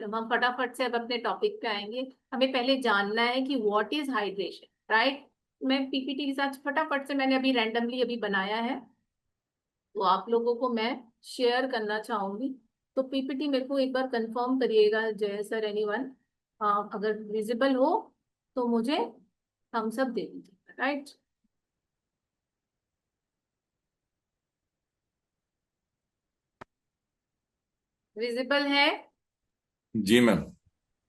Problem. हम फटाफट से अब अपने टॉपिक पे आएंगे। हमें पहले जानना है कि व्हाट इज हाइड्रेशन, राइट। मैं पीपीटी के साथ फटाफट से, मैंने अभी रैंडमली अभी बनाया है, तो आप लोगों को मैं शेयर करना चाहूंगी। तो पीपीटी मेरे को एक बार कंफर्म करिएगा, जय सर, एनीवन अगर विजिबल हो तो मुझे थम्स अप दे दीजिए, राइट। विजिबल है? जी ma'am.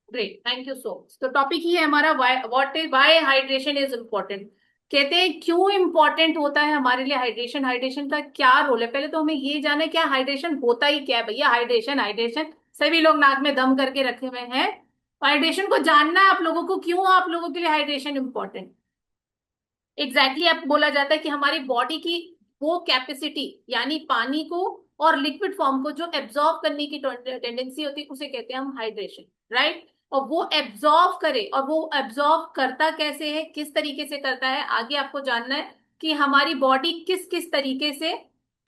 Great, thank you so much. तो टॉपिक ही है हमारा what is why hydration is important. कहते हैं क्यों इंपॉर्टेंट होता है हमारे लिए हाइड्रेशन, हाइड्रेशन का क्या रोल है। पहले तो हमें ये जाना है क्या हाइड्रेशन होता ही क्या है। भैया हाइड्रेशन हाइड्रेशन सभी लोग नाक में दम करके रखे हुए हैं। हाइड्रेशन को जानना है आप लोगों को, क्यों आप लोगों के लिए हाइड्रेशन इंपॉर्टेंट। एग्जैक्टली आप बोला जाता है कि हमारी बॉडी की वो कैपेसिटी, यानी पानी को और लिक्विड फॉर्म को जो एब्जॉर्ब करने की टेंडेंसी होती है, उसे कहते हैं हम हाइड्रेशन, राइट। और वो एब्जॉर्ब करे, और वो एब्जॉर्ब करता कैसे है, किस तरीके से करता है, आगे आपको जानना है कि हमारी बॉडी किस किस तरीके से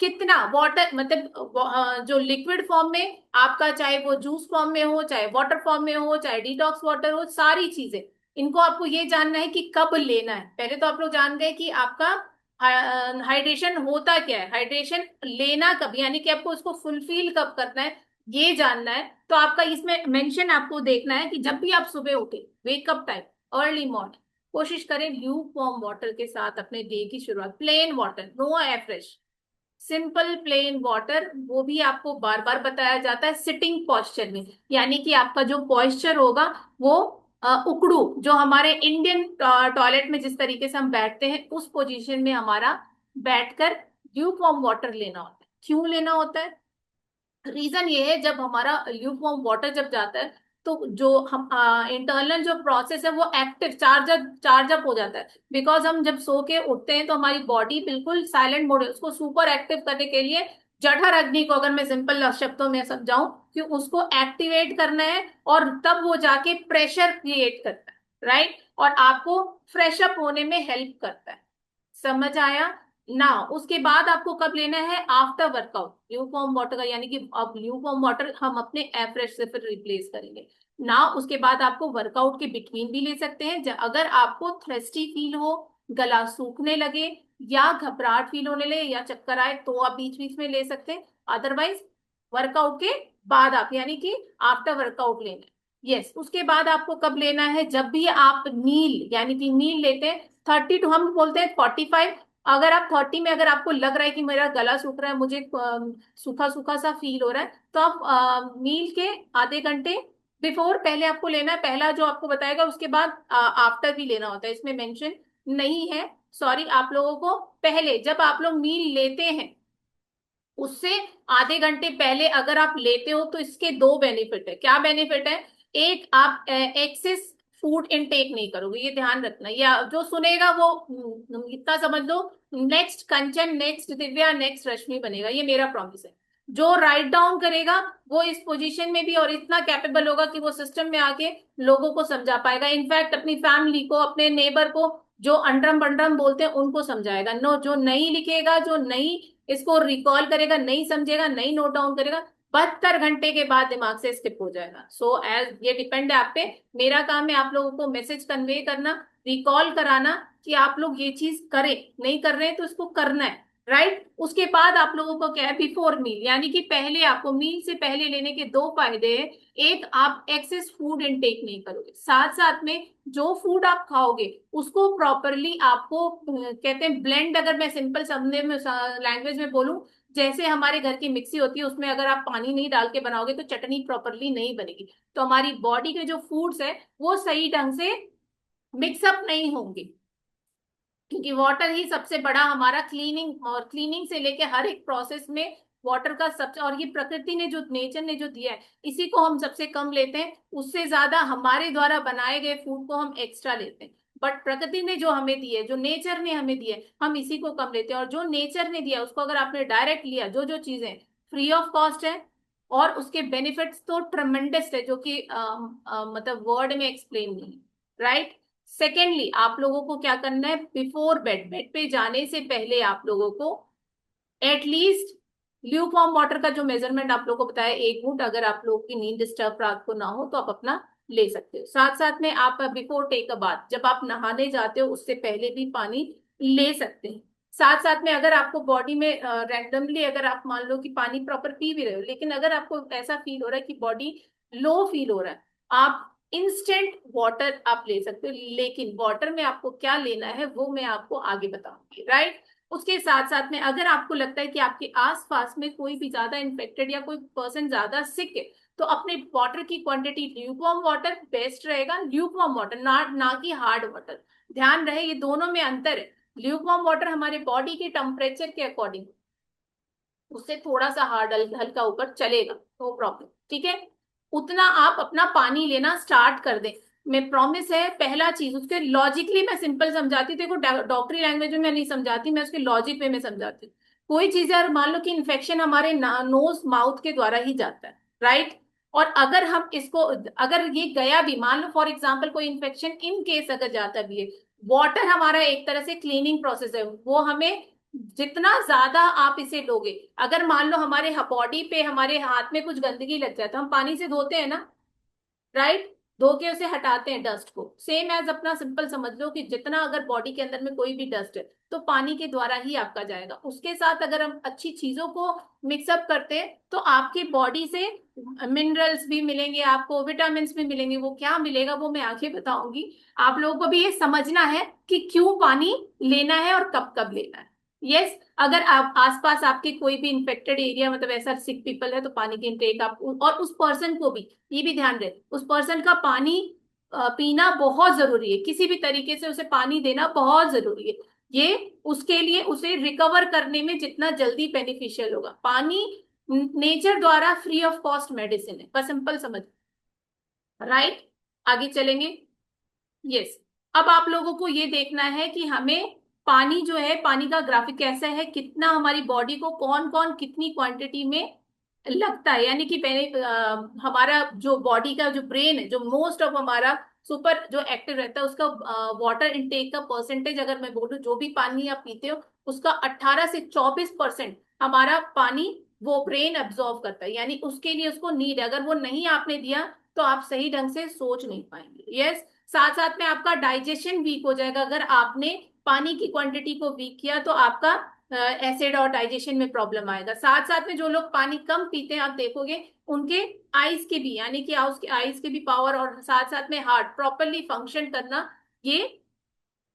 कितना वाटर, मतलब जो लिक्विड फॉर्म में आपका, चाहे वो जूस फॉर्म में हो, चाहे वाटर फॉर्म में हो, चाहे डिटॉक्स वाटर हो, सारी चीजें, इनको आपको ये जानना है कि कब लेना है। पहले तो आप लोग जान गए कि आपका हाइड्रेशन होता क्या है, हाइड्रेशन लेना कब, यानी कि आपको उसको फुलफिल कब करना है, ये जानना है। तो आपका इसमें मेंशन आपको देखना है कि जब भी आप सुबह उठे, वेकअप टाइम, अर्ली मॉर्निंग, कोशिश करें ल्यूक वार्म वाटर के साथ अपने डे की शुरुआत, plain water, no air fresh, simple plain water. वो भी आपको बार बार बताया जाता है सिटिंग पॉस्चर में, यानी कि आपका जो पॉस्चर होगा वो उकड़ू, जो हमारे इंडियन टॉयलेट में जिस तरीके से हम बैठते हैं, उस पोजीशन में हमारा बैठकर ल्यूकवार्म वाटर लेना होता है। क्यों लेना होता है? रीजन ये है, जब हमारा ल्यूकवार्म वाटर जब जाता है, तो जो हम इंटरनल जो प्रोसेस है वो एक्टिव चार्ज अप हो जाता है। बिकॉज हम जब सो के उठते हैं तो हमारी बॉडी बिल्कुल साइलेंट मोड है, उसको सुपर एक्टिव करने के लिए जठर अग्नि को, अगर मैं सिंपल शब्दों में समझाऊं, कि उसको एक्टिवेट करना है, और तब वो जाके प्रेशर क्रिएट करता है, राइट, और आपको फ्रेश अप होने में हेल्प करता है। समझ आया ना? उसके बाद आपको कब लेना है? आफ्टर वर्कआउट ल्यूकवार्म वाटर का, यानी कि अब ल्यूकवार्म वाटर हम अपने एयर फ्रेश से फिर रिप्लेस करेंगे ना। उसके बाद आपको वर्कआउट के बिटवीन भी ले सकते हैं, अगर आपको थ्रस्टी फील हो, गला सूखने लगे, या घबराहट फील होने लगे, या चक्कर आए, तो आप बीच बीच में ले सकते हैं। अदरवाइज वर्कआउट के बाद आप, यानी कि आफ्टर वर्कआउट लेना है। यस, उसके बाद आपको कब लेना है? जब भी आप मील, यानी कि मील लेते हैं 30 टू, हम बोलते हैं 45, अगर आप 30 में अगर आपको लग रहा है कि मेरा गला सूख रहा है, मुझे सूखा सूखा सा फील हो रहा है, तो आप मील के आधे घंटे बिफोर पहले आपको लेना है। पहला जो आपको बताएगा, उसके बाद आफ्टर भी लेना होता है, इसमें मेंशन नहीं है, सॉरी आप लोगों को। पहले जब आप लोग मील लेते हैं, उससे आधे घंटे पहले अगर आप लेते हो, तो इसके दो बेनिफिट है। क्या बेनिफिट है? एक, आप एक्सेस फूड इनटेक नहीं करोगे, ये ध्यान रखना। या जो सुनेगा वो इतना समझ लो, नेक्स्ट कंचन, नेक्स्ट दिव्या, नेक्स्ट रश्मि बनेगा, ये मेरा प्रॉमिस है। जो राइट डाउन करेगा वो इस पोजीशन में भी और इतना कैपेबल होगा कि वो सिस्टम में आके लोगों को समझा पाएगा, इनफैक्ट अपनी फैमिली को, अपने नेबर को, जो अंडरम बंडरम बोलते हैं उनको समझाएगा। नो, जो नहीं लिखेगा, जो नहीं इसको रिकॉल करेगा, नहीं समझेगा, नहीं नोट डाउन करेगा, 72 घंटे के बाद दिमाग से स्किप हो जाएगा। सो एज ये डिपेंड है आप पे। मेरा काम है आप लोगों को मैसेज कन्वे करना, रिकॉल कराना, कि आप लोग ये चीज करें, नहीं कर रहे हैं तो इसको करना है, राइट। उसके बाद आप लोगों को क्या है? बिफोर मील, यानी कि पहले, आपको मील से पहले लेने के दो फायदे हैं। एक, आप एक्सेस फूड इनटेक नहीं करोगे, साथ साथ में जो फूड आप खाओगे उसको प्रॉपरली आपको कहते हैं ब्लेंड, अगर मैं सिंपल समझने में लैंग्वेज में बोलूं, जैसे हमारे घर की मिक्सी होती है, उसमें अगर आप पानी नहीं डाल के बनाओगे तो चटनी प्रॉपरली नहीं बनेगी। तो हमारी बॉडी के जो फूड्स है वो सही ढंग से मिक्सअप नहीं होंगे, क्योंकि वाटर ही सबसे बड़ा हमारा क्लीनिंग, और क्लीनिंग से लेके हर एक प्रोसेस में वाटर का सबसे, और ये प्रकृति ने जो, नेचर ने जो दिया है, इसी को हम सबसे कम लेते हैं। उससे ज्यादा हमारे द्वारा बनाए गए फूड को हम एक्स्ट्रा लेते हैं। बट प्रकृति ने जो हमें दी है, जो नेचर ने हमें दी है, हम इसी को कम लेते हैं। और जो नेचर ने दिया उसको अगर आपने डायरेक्ट लिया, जो जो चीजें फ्री ऑफ कॉस्ट है, और उसके बेनिफिट्स तो ट्रमेंडस है, जो कि मतलब वर्ड में एक्सप्लेन नहीं है, राइट। सेकेंडली, आप लोगों को क्या करना है? बिफोर बेड, बेड पे जाने से पहले आप लोगों को एटलीस्ट ल्यूक वार्म वाटर का जो मेजरमेंट आप लोगों को बताया 1 घूंट, अगर आप लोग की नींद डिस्टर्ब रात को ना हो तो आप अपना ले सकते हो। साथ साथ में आप बिफोर टेक अ बाथ, जब आप नहाने जाते हो उससे पहले भी पानी ले सकते हैं। साथ साथ में अगर आपको बॉडी में रैंडमली अगर आप मान लो कि पानी प्रॉपर पी भी रहे हो, लेकिन अगर आपको ऐसा फील हो रहा है कि बॉडी लो फील हो रहा है, आप इंस्टेंट वाटर आप ले सकते हो। लेकिन वाटर में आपको क्या लेना है वो मैं आपको आगे बताऊंगी, राइट। उसके साथ साथ में अगर आपको लगता है कि आपके आसपास में कोई भी ज्यादा इन्फेक्टेड या कोई पर्सन ज्यादा सिक है, तो अपने वाटर की क्वांटिटी, ल्यूकवार्म वाटर बेस्ट रहेगा, ल्यूकवार्म वाटर, ना कि हार्ड वाटर। ध्यान रहे ये दोनों में अंतर है। ल्यूकवार्म वाटर हमारे बॉडी के टेम्परेचर के अकॉर्डिंग, उससे थोड़ा सा हार्ड हल्का ऊपर चलेगा, नो प्रॉब्लम, ठीक है। उतना आप अपना पानी लेना स्टार्ट कर दें। मैं प्रॉमिस है, पहला चीज उसके लॉजिकली मैं सिंपल समझाती हूँ, देखो डॉक्टरी लैंग्वेज में मैं नहीं समझाती, मैं उसके लॉजिक में मैं समझाती हूँ। कोई चीज है, मान लो कि इन्फेक्शन हमारे नोज माउथ के द्वारा ही जाता है, राइट। और अगर हम इसको, अगर ये गया भी, मान लो फॉर एग्जाम्पल कोई इन्फेक्शन इन केस अगर जाता भी है, वाटर हमारा एक तरह से क्लीनिंग प्रोसेस है, वो हमें जितना ज्यादा आप इसे लोगे, अगर मान लो हमारे बॉडी पे हमारे हाथ में कुछ गंदगी लग जाए तो हम पानी से धोते हैं ना, राइट। धो के उसे हटाते हैं डस्ट को। सेम एज अपना सिंपल समझ लो कि जितना अगर बॉडी के अंदर में कोई भी डस्ट है तो पानी के द्वारा ही आपका जाएगा। उसके साथ अगर हम अच्छी चीजों को मिक्सअप करते हैं तो आपकी बॉडी से मिनरल्स भी मिलेंगे, आपको विटामिन भी मिलेंगे। वो क्या मिलेगा वो मैं आगे बताऊंगी। आप लोगों को भी ये समझना है कि क्यों पानी लेना है और कब कब लेना है। यस, अगर आप आसपास आपके कोई भी इन्फेक्टेड एरिया, मतलब ऐसा सिक पीपल है, तो पानी की इनटेक आप, और उस पर्सन को भी ये भी ध्यान रहे, उस पर्सन का पानी पीना बहुत जरूरी है। किसी भी तरीके से उसे पानी देना बहुत जरूरी है। ये उसके लिए उसे रिकवर करने में जितना जल्दी बेनिफिशियल होगा। पानी नेचर द्वारा फ्री ऑफ कॉस्ट मेडिसिन है, बस सिंपल समझ, राइट। आगे चलेंगे। यस, अब आप लोगों को ये देखना है कि हमें पानी जो है, पानी का ग्राफिक कैसा है, कितना हमारी बॉडी को कौन कौन कितनी क्वांटिटी में लगता है। यानी कि पहले हमारा जो बॉडी का जो ब्रेन है, जो मोस्ट ऑफ हमारा सुपर जो एक्टिव रहता है, उसका वाटर इनटेक का परसेंटेज अगर मैं बोलूं, जो भी पानी आप पीते हो उसका 18 से 24% हमारा पानी वो ब्रेन एब्जॉर्व करता है। यानी उसके लिए उसको नीड है, अगर वो नहीं आपने दिया तो आप सही ढंग से सोच नहीं पाएंगे। यस, साथ साथ में आपका डाइजेशन वीक हो जाएगा। अगर आपने पानी की क्वांटिटी को वीक किया तो आपका एसिड और डाइजेशन में प्रॉब्लम आएगा। साथ साथ में जो लोग पानी कम पीते हैं आप देखोगे उनके आईज के भी, यानी कि उसके आईज के भी पावर और साथ साथ में हार्ट प्रॉपरली फंक्शन करना ये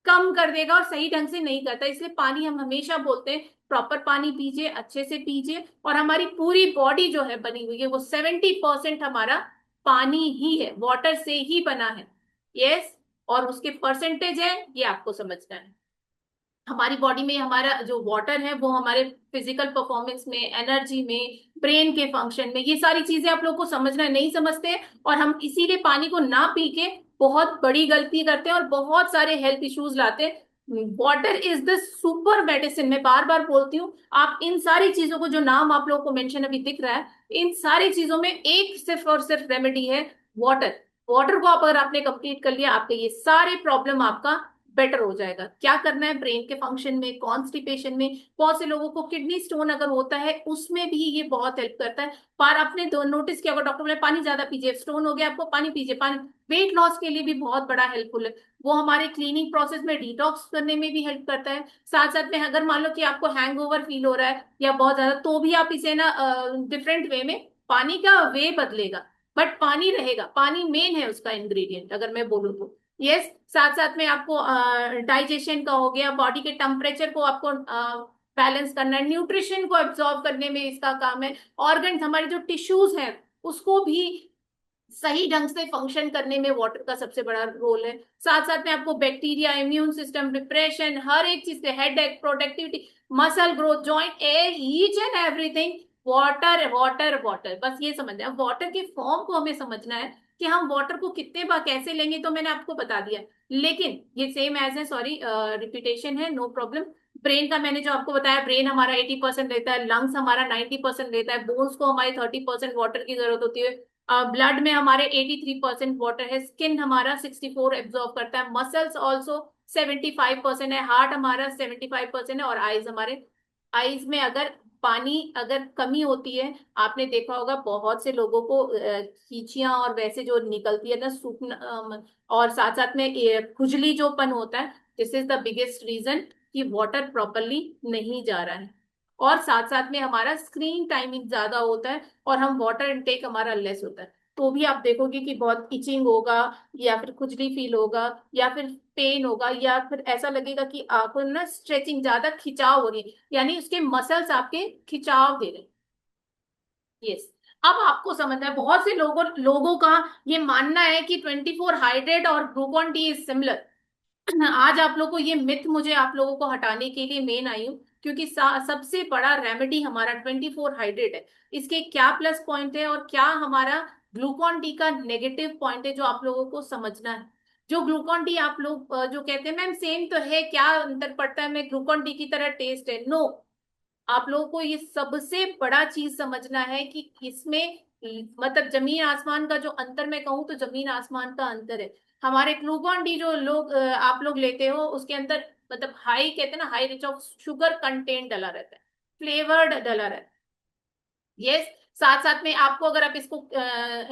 कम कर देगा और सही ढंग से नहीं करता। इसलिए पानी हम हमेशा बोलते हैं प्रॉपर पानी पीजिए, अच्छे से पीजिए। और हमारी पूरी बॉडी जो है बनी हुई है वो 70% हमारा पानी ही है, वाटर से ही बना है। यस, और उसके परसेंटेज है ये आपको समझना है। हमारी बॉडी में हमारा जो वाटर है वो हमारे फिजिकल परफॉर्मेंस में, एनर्जी में, ब्रेन के फंक्शन में, ये सारी चीजें आप लोग को समझना है, नहीं समझते। और हम इसीलिए पानी को ना पी के बहुत बड़ी गलती करते हैं और बहुत सारे हेल्थ इश्यूज लाते हैं। Water is the super medicine, मैं बार बार बोलती हूँ। आप इन सारी चीजों को, जो नाम आप लोगों को मेंशन अभी दिख रहा है, इन सारी चीजों में एक सिर्फ और सिर्फ रेमेडी है, वाटर। वाटर को आप अगर आपने कंप्लीट कर लिया, आपके ये सारे प्रॉब्लम आपका बेटर हो जाएगा। क्या करना है, ब्रेन के फंक्शन में, कॉन्स्टिपेशन में, बहुत से लोगों को किडनी स्टोन अगर होता है उसमें भी ये बहुत हेल्प करता है। पर आपने नोटिस किया होगा डॉक्टर बोले पानी ज्यादा पीजिए, स्टोन हो गया आपको, पानी पीजिए, पानी। वेट लॉस के लिए भी बहुत बड़ा हेल्पफुल है। वो हमारे क्लीनिंग प्रोसेस में डिटॉक्स करने में भी हेल्प करता है। साथ साथ में अगर मान लो कि आपको हैंगओवर फील हो रहा है या बहुत ज्यादा, तो भी आप इसे ना डिफरेंट वे में, पानी का वे बदलेगा बट पानी रहेगा। पानी मेन है उसका इंग्रेडिएंट अगर मैं बोलूँ तो। यस, साथ साथ में आपको डाइजेशन का हो गया, बॉडी के टेम्परेचर को आपको बैलेंस करना है, न्यूट्रिशन को एब्जॉर्ब करने में इसका काम है। ऑर्गन्स, हमारे जो टिश्यूज हैं उसको भी सही ढंग से फंक्शन करने में वाटर का सबसे बड़ा रोल है। साथ साथ में आपको बैक्टीरिया, इम्यून सिस्टम, डिप्रेशन, हर एक चीज से, हेड एक, productivity, muscle growth, joint, each and everything, water water water. बस ये समझना है, वाटर के फॉर्म को हमें समझना है कि हम वाटर को कितने बार कैसे लेंगे, तो मैंने आपको बता दिया। लेकिन ये सेम एज है, सॉरी रिपीटेशन है, नो प्रॉब्लम। ब्रेन का मैंने जो आपको बताया, ब्रेन हमारा 80% लेता है, लंग्स हमारा 90% लेता है, बोन्स को हमारी 30% वाटर की जरूरत होती है, ब्लड में हमारे 83% वाटर है, स्किन हमारा 64 एब्जॉर्ब करता है, मसल्स ऑल्सो 75% है, हार्ट हमारा 75% है, और आईज हमारे, आईज में अगर पानी अगर कमी होती है, आपने देखा होगा बहुत से लोगों को खींचियां और वैसे जो निकलती है ना सूखना, और साथ साथ में खुजली जोपन होता है। This is the biggest reason कि वाटर प्रॉपरली नहीं जा रहा है। और साथ साथ में हमारा स्क्रीन टाइमिंग ज्यादा होता है और हम वाटर इनटेक हमारा लेस होता है, तो भी आप देखोगे कि बहुत इचिंग होगा, या फिर खुजली फील होगा, या फिर पेन होगा, या फिर ऐसा लगेगा कि आपको ना स्ट्रेचिंग, ज्यादा खिंचाव हो रही है, यानी उसके मसल्स आपके खिंचाव दे रहे हैं। यस। अब आपको समझना है, बहुत से लोगों लोगों का ये मानना है कि 24 हाइड्रेट और ग्लूकॉन डी इज सिमिलर। आज आप लोगों को ये मिथ, मुझे आप लोगों को हटाने के लिए मेन आई हूँ, क्योंकि सबसे बड़ा रेमेडी हमारा 24 हाइड्रेट है। इसके क्या प्लस पॉइंट है और क्या हमारा ग्लूकॉन डी का नेगेटिव पॉइंट है, जो आप लोगों को समझना है। जो ग्लूकॉन डी आप लोग जो कहते हैं मैम सेम तो है, क्या अंतर पड़ता है, मैं ग्लूकॉन डी की तरह टेस्ट है, नो। आप लोगों को ये सबसे बड़ा चीज समझना है कि इसमें मतलब जमीन आसमान का जो अंतर मैं कहूँ तो जमीन आसमान का अंतर है। हमारे ग्लूकॉन डी जो लोग आप लोग लेते हो उसके अंदर मतलब हाई कहते हैं ना, high rich of sugar content डला रहता है, फ्लेवर्ड डला रहता है। यस। साथ साथ में आपको अगर आप इसको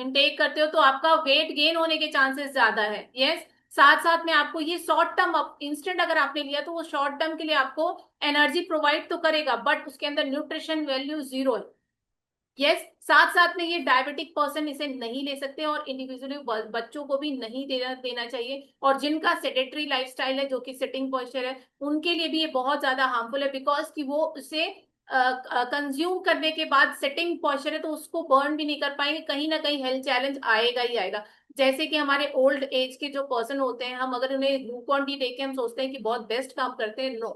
इनटेक करते हो तो आपका वेट गेन होने के चांसेस ज्यादा है। यस। साथ साथ में आपको ये शॉर्ट टर्म, इंस्टेंट अगर आपने लिया तो वो शॉर्ट टर्म के लिए आपको एनर्जी प्रोवाइड तो करेगा, बट उसके अंदर न्यूट्रिशन वैल्यू जीरो है। यस। साथ साथ में ये डायबिटिक पर्सन इसे नहीं ले सकते, और इंडिविजुअली बच्चों को भी नहीं देना देना चाहिए, और जिनका सेडेटरी लाइफस्टाइल है, जो कि सिटिंग पोस्चर है, उनके लिए भी ये बहुत ज्यादा हार्मफुल है, बिकॉज कि वो उसे कंज्यूम करने के बाद सिटिंग पोस्चर है तो उसको बर्न भी नहीं कर पाएंगे, कहीं ना कहीं हेल्थ चैलेंज आएगा ही आएगा। जैसे कि हमारे ओल्ड एज के जो पर्सन होते हैं, हम अगर उन्हें ग्लूकॉन डी देके हम सोचते हैं कि बहुत बेस्ट काम करते हैं, no,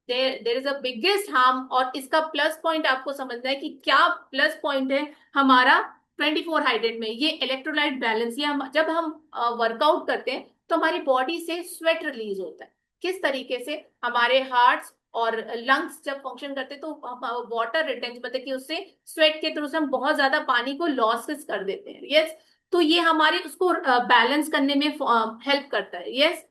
there is a biggest harm. और इसका प्लस पॉइंट आपको समझना है कि क्या प्लस पॉइंट है हमारा 24 हाइड्रेट में, ये इलेक्ट्रोलाइट बैलेंस। ये हम जब हम वर्कआउट करते हैं तो हमारी बॉडी से स्वेट रिलीज होता है। किस तरीके से, हमारे हार्ट और लंग्स जब फंक्शन करते हैं तो वाटर रिटेंशन, मतलब कि उससे स्वेट के थ्रू से हम बहुत ज्यादा पानी को लॉसेस कर देते हैं। यस। तो ये हमारे उसको बैलेंस करने में हेल्प करता है। यस।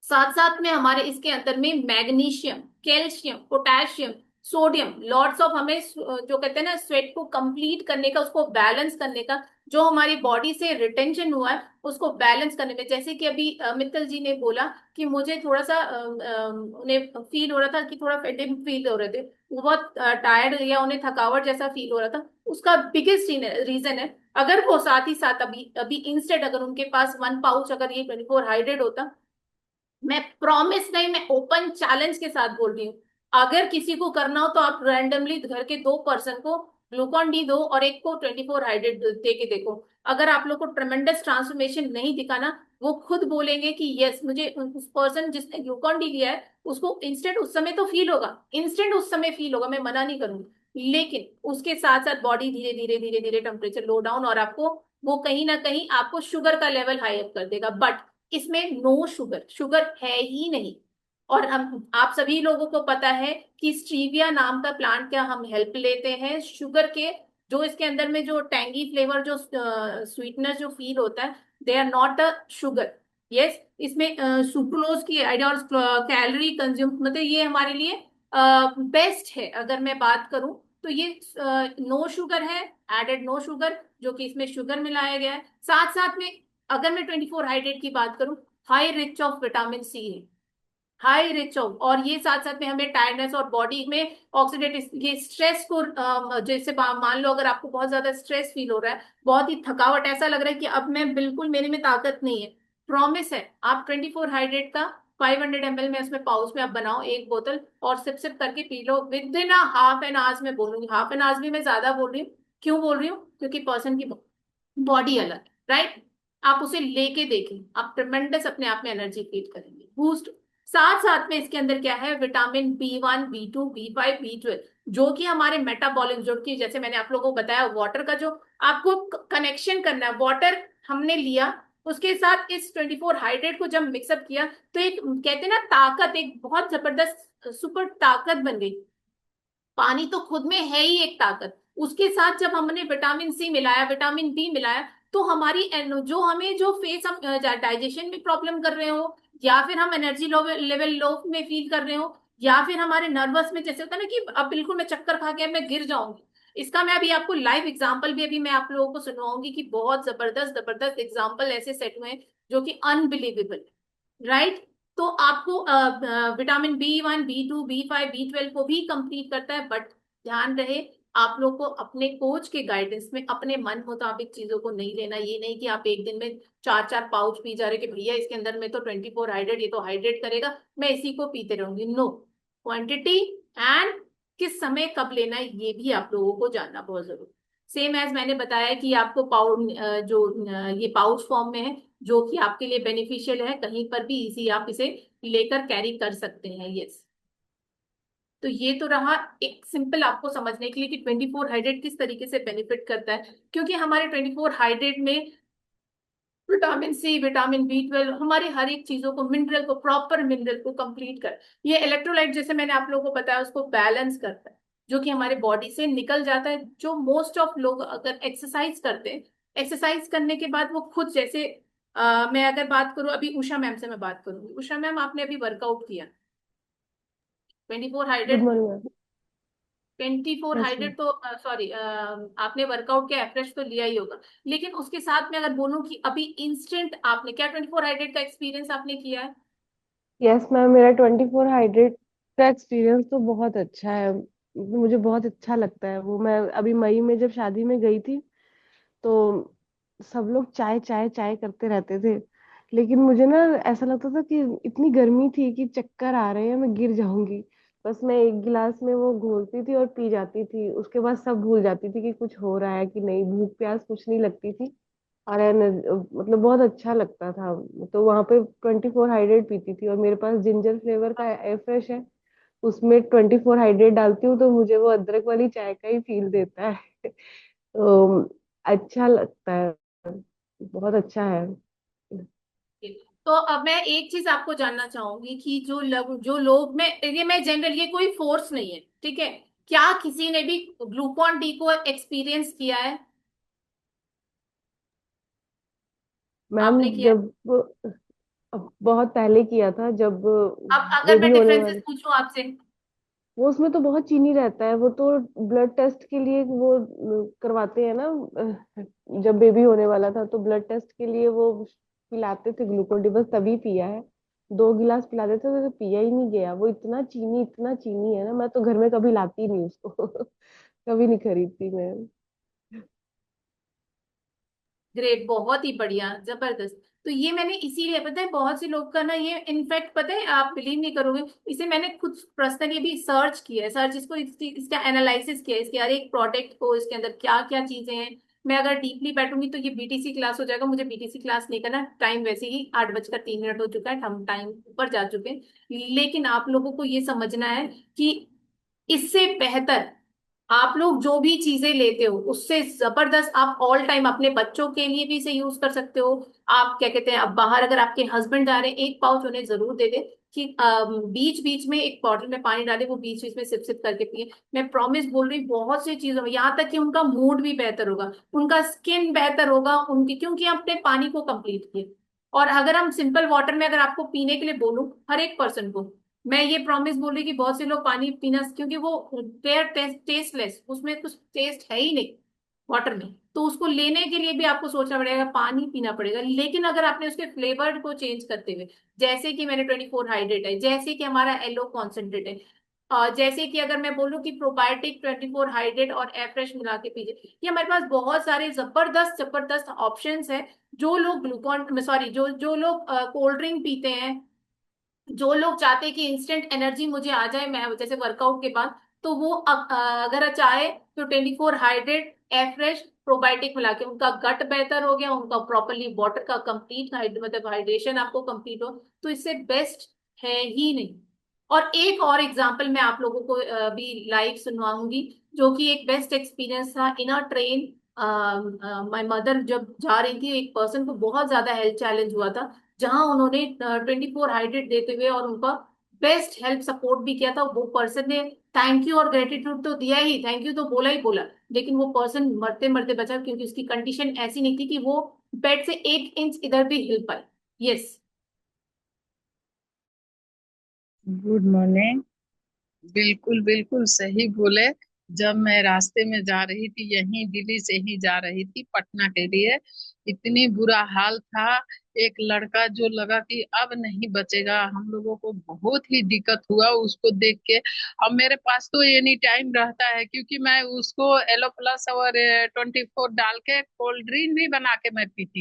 साथ साथ में हमारे इसके अंदर में magnesium, calcium, potassium, sodium, lots of हमें जो कहते हैं ना स्वेट को कंप्लीट करने का, उसको बैलेंस करने का, जो हमारी बॉडी से रिटेंशन हुआ है उसको बैलेंस करने में। जैसे कि अभी मित्तल जी ने बोला कि मुझे थोड़ा सा उन्हें फील हो रहा था कि थोड़ा फेटिग फील हो रहे थे, वो बहुत टायर्ड या उन्हें थकावट जैसा फील हो रहा था, उसका बिगेस्ट रीजन है, अगर वो साथ ही साथ अभी अभी इंस्टेड अगर उनके पास 1 पाउच अगर ये 24 हाइड्रेट होता, मैं प्रॉमिस नहीं, मैं ओपन चैलेंज के साथ बोल रही हूँ, अगर किसी को करना हो तो आप रैंडमली घर के 2 पर्सन को ग्लूकॉन डी दो और एक को 24 हाइड्रेट दे के देखो। अगर आप लोग को ट्रमेंडस ट्रांसफॉर्मेशन नहीं दिखाना, वो खुद बोलेंगे कि यस मुझे, उस पर्सन जिसने ग्लूकॉन डी लिया है उसको इंस्टेंट उस समय तो फील होगा, इंस्टेंट उस समय फील होगा, मैं मना नहीं करूंगी, लेकिन उसके साथ साथ बॉडी धीरे धीरे धीरे धीरे टेम्परेचर लो डाउन, और आपको वो कहीं ना कहीं आपको शुगर का लेवल हाई अप कर देगा। बट इसमें नो शुगर, शुगर है ही नहीं। और हम आप सभी लोगों को पता है कि स्टीविया नाम का प्लांट का हम हेल्प लेते हैं शुगर के, जो इसके अंदर में जो टैंगी फ्लेवर, जो स्वीटनेस जो फील होता है, they are not a sugar. Yes. इसमें सुक्रोज की आइडिया और कैलोरी कंज्यूम, मतलब ये हमारे लिए बेस्ट है। अगर मैं बात करूं तो ये नो शुगर है, एडेड नो शुगर, जो कि इसमें शुगर मिलाया गया है। साथ साथ में अगर मैं 24 हाइड्रेट की बात करूं, high rich of vitamin C है, हाई रिच ऑफ, और ये साथ साथ में हमें टायर्डनेस और बॉडी में ऑक्सीडेटिव, ये स्ट्रेस को जैसे मान लो अगर आपको बहुत ज्यादा स्ट्रेस फील हो रहा है, बहुत ही थकावट, ऐसा लग रहा है कि अब मैं बिल्कुल मेरे में ताकत नहीं है, प्रॉमिस है आप 24 हाइड्रेट का 500 ml में उसमें पाउच में आप बनाओ एक बोतल और सिप सिप करके P low with in half an hours में बोलूंगी, हाफ एन आवर्स भी मैं ज्यादा बोल रही हूँ। क्यों बोल रही हूँ, क्योंकि पर्सन की बॉडी अलग, राइट। आप उसे लेके देखें, आप ट्रमेंडस अपने आप में एनर्जी फील करेंगे, बूस्ट। साथ साथ में इसके अंदर क्या है, vitamin B1, B2, B5, B12, जो कि हमारे मेटाबॉलिज्म, जो कि जैसे मैंने आप लोगों को बताया वाटर का जो आपको कनेक्शन करना है, वाटर हमने लिया उसके साथ इस 24 हाइड्रेट को जब मिक्सअप किया तो एक कहते हैं ना ताकत, एक बहुत जबरदस्त सुपर ताकत बन गई। पानी तो खुद में है ही एक ताकत, उसके साथ जब हमने विटामिन सी मिलाया, विटामिन बी मिलाया, तो हमारी जो हमें जो फेस हम डाइजेशन में प्रॉब्लम कर रहे हो, या फिर हम एनर्जी लेवल लो में फील कर रहे हो, या फिर हमारे नर्वस में जैसे होता है ना कि अब बिल्कुल मैं चक्कर खा के अब मैं गिर जाऊंगी। इसका मैं अभी आपको लाइव एग्जांपल भी अभी मैं आप लोगों को सुनवाऊंगी कि बहुत जबरदस्त जबरदस्त एग्जांपल ऐसे सेट हुए हैं जो कि अनबिलीवेबल, राइट। तो आपको vitamin B1 B2 B5 B12 को भी कंप्लीट करता है, बट ध्यान रहे आप लोग को अपने कोच के गाइडेंस में अपने मन मुताबिक चीजों को नहीं लेना। ये नहीं कि आप एक दिन में चार चार पाउच पी जा रहे कि भैया इसके अंदर में तो 24 हाइड्रेट, ये तो हाइड्रेट करेगा, मैं इसी को पीते रहूंगी। नो, क्वांटिटी एंड किस समय कब लेना है ये भी आप लोगों को जानना बहुत जरूरी। सेम एज मैंने बताया कि आपको ये पाउच फॉर्म में है जो कि आपके लिए बेनिफिशियल है, कहीं पर भी इजी आप इसे लेकर कैरी कर सकते हैं। यस, तो ये तो रहा एक सिंपल आपको समझने के लिए कि 24 हाइड्रेट किस तरीके से बेनिफिट करता है, क्योंकि हमारे 24 हाइड्रेट में विटामिन C विटामिन B12 हमारी हर एक चीजों को मिनरल को प्रॉपर मिनरल को कंप्लीट कर, ये इलेक्ट्रोलाइट जैसे मैंने आप लोगों को बताया उसको बैलेंस करता है, जो कि हमारे बॉडी से निकल जाता है। जो मोस्ट ऑफ लोग अगर एक्सरसाइज करते हैं, एक्सरसाइज करने के बाद वो खुद जैसे मैं अगर बात करूं अभी उषा मैम से मैं बात करूंगी, उषा मैम आपने अभी वर्कआउट किया 24 hydrate, good morning ma'am. 24 hydrate तो सॉरी आपने वर्कआउट के एवरेज तो लिया ही होगा, लेकिन उसके साथ में अगर बोलूं कि अभी इंस्टेंट आपने क्या 24 हाइड्रेट का एक्सपीरियंस आपने किया है? यस मैम, मेरा 24 हाइड्रेट का एक्सपीरियंस तो बहुत अच्छा है। मुझे बहुत अच्छा लगता है वो। मैं अभी मई में जब शादी में गई थी तो सब लोग चाय चाय चाय करते रहते थे, लेकिन मुझे ना ऐसा लगता था कि इतनी गर्मी थी कि चक्कर आ रहे हैं, मैं गिर जाऊंगी। बस मैं एक गिलास में वो घोलती थी और पी जाती थी, उसके बाद सब भूल जाती थी कि कुछ हो रहा है कि नहीं, भूख प्यास कुछ नहीं लगती थी। और मतलब बहुत अच्छा लगता था। तो वहां पे 24 हाइड्रेट पीती थी, और मेरे पास जिंजर फ्लेवर का एयर फ्रेश है, उसमें 24 हाइड्रेट डालती हूँ तो मुझे वो अदरक वाली चाय का ही फील देता है। तो अच्छा लगता है, बहुत अच्छा है। तो अब मैं एक चीज आपको जानना चाहूंगी कि जो लोग मैं जनरल, ये कोई फोर्स नहीं है, ठीक है? क्या किसी ने भी ग्लूकॉन डी को एक्सपीरियंस किया है? मैम आपने किया है? जब बहुत पहले किया था, जब अब अगर बेबी मैं होने डिफरेंसेस वाली। पूछूं आपसे। वो उसमें तो बहुत चीनी रहता है, वो तो ब्लड टेस्ट के लिए वो करवाते हैं ना। जब बेबी होने वाला था तो ब्लड टेस्ट के लिए वो पिलाते थे ग्लूकोन डी, बस तभी पिया है। 2 गिलास पिलाते थे तो पिया ही नहीं गया। वो इतना चीनी है ना, मैं तो घर में कभी लाती नहीं उसको। कभी नहीं खरीदती मैं। ग्रेट, बहुत ही बढ़िया, जबरदस्त। तो ये मैंने इसीलिए, पता है बहुत से लोग का ना ये इनफैक्ट पता है, आप बिलीव नहीं करोगे, इसे मैंने खुद पर्सनली भी सर्च किया है, सर्च इसको इसका एनालिसिस किया है, इसके हर एक प्रोडक्ट को इसके अंदर क्या क्या चीजें हैं। मैं अगर डीपली बैठूंगी तो ये बीटीसी क्लास हो जाएगा, मुझे बीटीसी क्लास नहीं करना, टाइम वैसे ही 8 बजकर 3 मिनट हो चुका है, हम टाइम ऊपर जा चुके हैं। लेकिन आप लोगों को ये समझना है कि इससे बेहतर आप लोग जो भी चीजें लेते हो उससे जबरदस्त आप ऑल टाइम अपने बच्चों के लिए भी इसे यूज कर सकते हो। आप क्या कहते हैं, अब बाहर अगर आपके हस्बैंड जा रहे हैं, एक पाउच उन्हें जरूर दे दे कि बीच बीच में एक बॉटल में पानी डाले, वो बीच बीच में सिप सिप करके पिए। मैं प्रॉमिस बोल रही हूँ, बहुत सी चीजों में यहाँ तक कि उनका मूड भी बेहतर होगा, उनका स्किन बेहतर होगा उनकी, क्योंकि आपने पानी को कंप्लीट किया। और अगर हम सिंपल वाटर में अगर आपको पीने के लिए बोलूं, हर एक पर्सन को मैं ये प्रॉमिस बोल रही कि बहुत से लोग पानी पीना, क्योंकि वो देयर टेस्टलेस, उसमें कुछ टेस्ट है ही नहीं वाटर में, तो उसको लेने के लिए भी आपको सोचना पड़ेगा, पानी पीना पड़ेगा। लेकिन अगर आपने उसके फ्लेवर को चेंज करते हुए, जैसे कि मैंने 24 हाइड्रेट है, जैसे कि हमारा एलो कॉन्सेंट्रेट है, जैसे कि अगर मैं बोलूँ कि प्रोबायोटिक 24 हाइड्रेट और एफ्रेश मिला के पीजिए, ये हमारे पास बहुत सारे जबरदस्त जबरदस्त ऑप्शंस है। जो लोग ग्लूकॉन सॉरी जो जो लोग कोल्ड ड्रिंक पीते हैं, जो लोग चाहते हैं कि इंस्टेंट एनर्जी मुझे आ जाए मैं जैसे वर्कआउट के बाद, तो वो अगर चाहे तो 24 हाइड्रेट एफ्रेश प्रोबायोटिक मिला के, उनका गट बेहतर हो गया, उनका प्रॉपरली वाटर का कंप्लीट मतलब हाइड्रेशन आपको कंप्लीट हो, तो इससे बेस्ट है ही नहीं। और एक और एग्जांपल मैं आप लोगों को भी लाइव सुनवाऊंगी, जो कि एक बेस्ट एक्सपीरियंस था इन अ ट्रेन। माय मदर जब जा रही थी, एक पर्सन को बहुत ज्यादा हेल्थ चैलेंज हुआ था, जहां उन्होंने 24 हाइड्रेट देते हुए और उनका बेस्ट हेल्प सपोर्ट भी किया था। वो पर्सन ने थैंक यू और ग्रेटिट्यूड तो दिया ही, थैंक यू तो बोला ही बोला, लेकिन वो पर्सन मरते मरते बचा, क्योंकि उसकी कंडीशन ऐसी नहीं थी कि वो बेड से 1 इंच इधर भी हिल पाए। यस। Good morning. बिल्कुल बिल्कुल सही बोले। जब मैं रास्ते में जा रही थी, यहीं दिल्ली से ही जा रही थी पटना के लिए, इतनी बुरा हाल था। एक लड़का जो लगा कि अब नहीं बचेगा, हम लोगों को बहुत ही दिक्कत हुआ उसको देख के। अब मेरे पास तो एनी टाइम रहता है, क्योंकि मैं उसको एलो प्लस और 24 डाल के कोल्ड ड्रिंक भी बना के मैं पीती